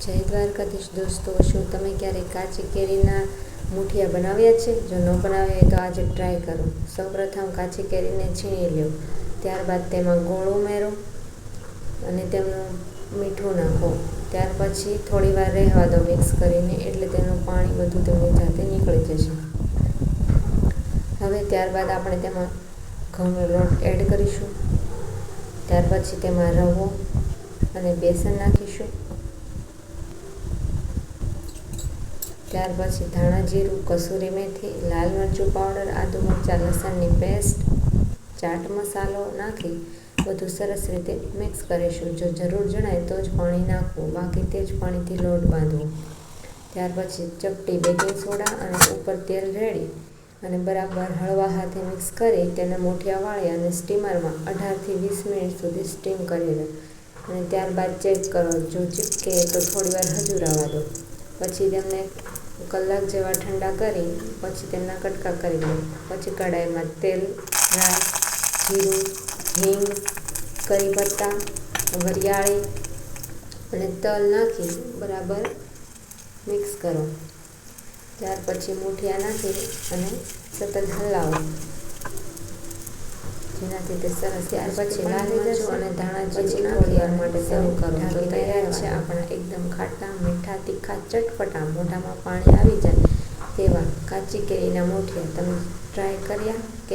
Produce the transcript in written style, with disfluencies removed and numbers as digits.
જય દ્વારકાધીશ દોસ્તો, શું તમે ક્યારેય કાચી કેરીના મૂઠિયા બનાવ્યા છે? જો ન બનાવ્યા હોય તો આજે ટ્રાય કરો. સૌપ્રથમ કાચી કેરીને છીણી લો, ત્યારબાદ તેમાં ગોળ ઉમેરો અને તેનું મીઠું નાખો. ત્યાર પછી થોડી વાર રહેવા દો મિક્સ કરીને, એટલે તેનું પાણી બધું તેમની જાતે નીકળી જશે. હવે ત્યારબાદ આપણે તેમાં ઘઉંનો લોટ એડ કરીશું. ત્યાર પછી તેમાં રવો અને બેસન નાખીશું. ત્યાર પછી ધાણા જીરું, કસૂરી મેથી, લાલ મરચું પાવડર, આદુ મરચાં લસણની પેસ્ટ, ચાટ મસાલો નાખી બધું સરસ રીતે મિક્સ કરીશું. જો જરૂર જણાય તો જ પાણી નાખવું, બાકી તે જ પાણીથી લોટ બાંધવો. ત્યાર પછી ચપટી બેકિંગ સોડા અને ઉપર તેલ રેડી અને બરાબર હળવા હાથે મિક્સ કરી તેને મૂઠિયા વાળી અને સ્ટીમરમાં 18 થી 20 મિનિટ સુધી સ્ટીમ કરી લો. અને ત્યારબાદ ચેક કરો, જો ચીપકે તો થોડીવાર હજુ રહેવા દો. પછી તેમને કલાક જેવા ઠંડા કરી પછી તેમના કટકા કરી લો. પછી કઢાઈમાં તેલ, રાઈ, જીરું, હિંગ, કરી પત્તા, વરિયાળી અને તલ નાખી બરાબર મિક્સ કરો. ત્યાર પછી મૂઠિયા નાખી અને સતત હલાવો, જેનાથી તે સરસ. ત્યાર પછી લાલ મરચું અને ધાણા જીરું થોડી વાર માટે સર્વ કરો. તો તૈયાર છે આપણા એકદમ ખાટા, મીઠા, તીખા, ચટપટા, મોઢામાં પાણી આવી જાય તેવા કાચી કેરીના મૂઠિયા. તમે ટ્રાય કર્યા?